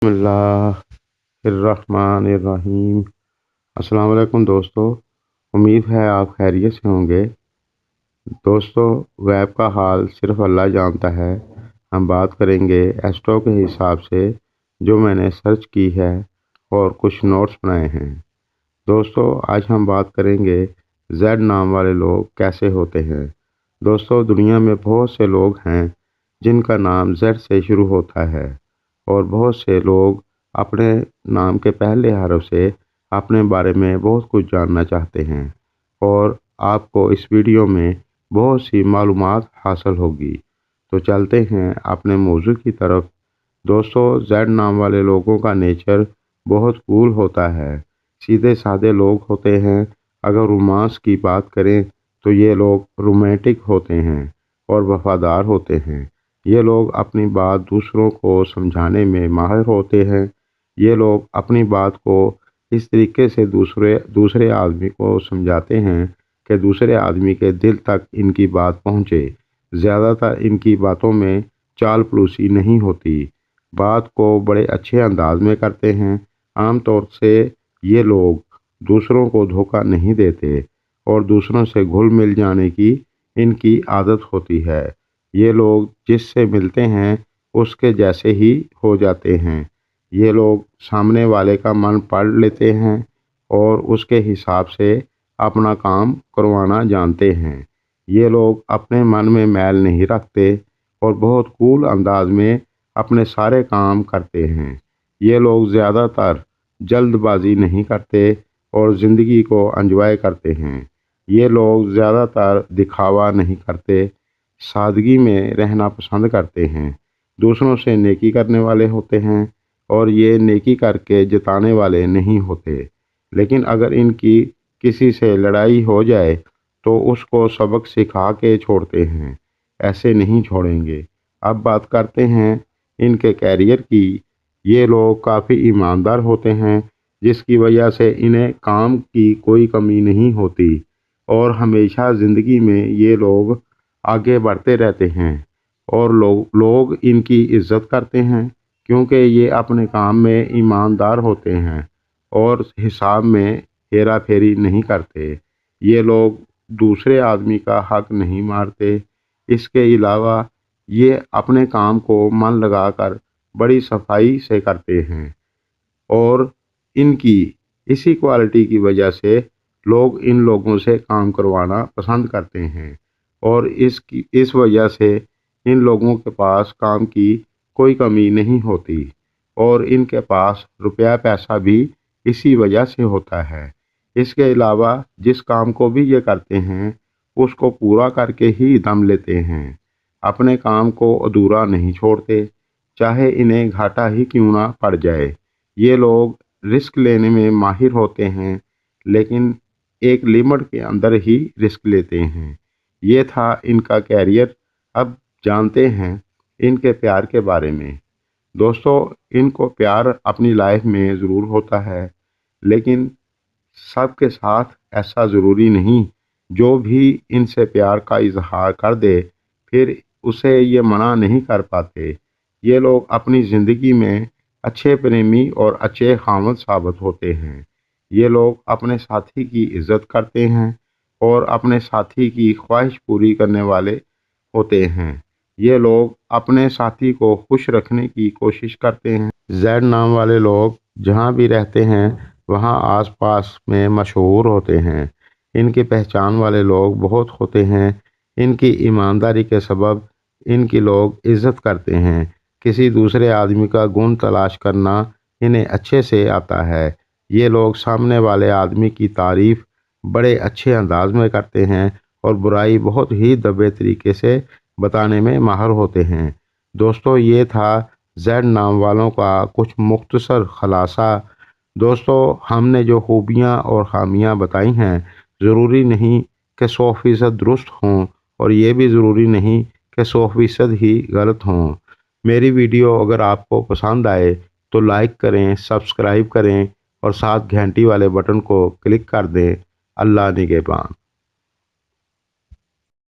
बिस्मिल्लाहिर्रहमानिर्रहीम। अस्सलाम वालेकुम दोस्तों, उम्मीद है आप खैरियत से होंगे। दोस्तों, गैब का हाल सिर्फ अल्लाह जानता है। हम बात करेंगे एस्ट्रो के हिसाब से जो मैंने सर्च की है और कुछ नोट्स बनाए हैं। दोस्तों, आज हम बात करेंगे जेड नाम वाले लोग कैसे होते हैं। दोस्तों, दुनिया में बहुत से लोग हैं जिनका नाम जेड से शुरू होता है और बहुत से लोग अपने नाम के पहले हर्फ से अपने बारे में बहुत कुछ जानना चाहते हैं और आपको इस वीडियो में बहुत सी मालूमात हासिल होगी। तो चलते हैं अपने मौजू की तरफ। दोस्तों, जेड नाम वाले लोगों का नेचर बहुत कूल होता है, सीधे साधे लोग होते हैं। अगर रोमांस की बात करें तो ये लोग रोमांटिक होते हैं और वफादार होते हैं। ये लोग अपनी बात दूसरों को समझाने में माहिर होते हैं। ये लोग अपनी बात को इस तरीके से दूसरे आदमी को समझाते हैं कि दूसरे आदमी के दिल तक इनकी बात पहुँचे। ज़्यादातर इनकी बातों में चालपलूसी नहीं होती, बात को बड़े अच्छे अंदाज में करते हैं। आमतौर से ये लोग दूसरों को धोखा नहीं देते और दूसरों से घुल मिल जाने की इनकी आदत होती है। ये लोग जिससे मिलते हैं उसके जैसे ही हो जाते हैं। ये लोग सामने वाले का मन पढ़ लेते हैं और उसके हिसाब से अपना काम करवाना जानते हैं। ये लोग अपने मन में मैल नहीं रखते और बहुत कूल अंदाज में अपने सारे काम करते हैं। ये लोग ज़्यादातर जल्दबाजी नहीं करते और ज़िंदगी को एंजॉय करते हैं। ये लोग ज़्यादातर दिखावा नहीं करते, सादगी में रहना पसंद करते हैं। दूसरों से नेकी करने वाले होते हैं और ये नेकी करके जताने वाले नहीं होते। लेकिन अगर इनकी किसी से लड़ाई हो जाए तो उसको सबक सिखा के छोड़ते हैं, ऐसे नहीं छोड़ेंगे। अब बात करते हैं इनके कैरियर की। ये लोग काफ़ी ईमानदार होते हैं, जिसकी वजह से इन्हें काम की कोई कमी नहीं होती और हमेशा ज़िंदगी में ये लोग आगे बढ़ते रहते हैं और लोग इनकी इज़्ज़त करते हैं क्योंकि ये अपने काम में ईमानदार होते हैं और हिसाब में हेरा फेरी नहीं करते। ये लोग दूसरे आदमी का हक नहीं मारते। इसके अलावा ये अपने काम को मन लगाकर बड़ी सफाई से करते हैं और इनकी इसी क्वालिटी की वजह से लोग इन लोगों से काम करवाना पसंद करते हैं और इस वजह से इन लोगों के पास काम की कोई कमी नहीं होती और इनके पास रुपया पैसा भी इसी वजह से होता है। इसके अलावा जिस काम को भी ये करते हैं उसको पूरा करके ही दम लेते हैं। अपने काम को अधूरा नहीं छोड़ते, चाहे इन्हें घाटा ही क्यों ना पड़ जाए। ये लोग रिस्क लेने में माहिर होते हैं, लेकिन एक लिमिट के अंदर ही रिस्क लेते हैं। ये था इनका कैरियर। अब जानते हैं इनके प्यार के बारे में। दोस्तों, इनको प्यार अपनी लाइफ में ज़रूर होता है, लेकिन सबके साथ ऐसा ज़रूरी नहीं। जो भी इनसे प्यार का इजहार कर दे फिर उसे ये मना नहीं कर पाते। ये लोग अपनी ज़िंदगी में अच्छे प्रेमी और अच्छे खामद साबित होते हैं। ये लोग अपने साथी की इज़्ज़त करते हैं और अपने साथी की ख्वाहिश पूरी करने वाले होते हैं। ये लोग अपने साथी को खुश रखने की कोशिश करते हैं। जेड नाम वाले लोग जहाँ भी रहते हैं वहाँ आसपास में मशहूर होते हैं। इनकी पहचान वाले लोग बहुत होते हैं। इनकी ईमानदारी के सबब इनकी लोग इज़्ज़त करते हैं। किसी दूसरे आदमी का गुण तलाश करना इन्हें अच्छे से आता है। ये लोग सामने वाले आदमी की तारीफ़ बड़े अच्छे अंदाज में करते हैं और बुराई बहुत ही दबे तरीके से बताने में माहिर होते हैं। दोस्तों, ये था जेड नाम वालों का कुछ मुख्तसर खलासा। दोस्तों, हमने जो खूबियाँ और खामियाँ बताई हैं ज़रूरी नहीं कि 100% दुरुस्त हों और ये भी ज़रूरी नहीं कि 100% ही गलत हों। मेरी वीडियो अगर आपको पसंद आए तो लाइक करें, सब्सक्राइब करें और साथ घंटी वाले बटन को क्लिक कर दें। अल्लाह निगहबान।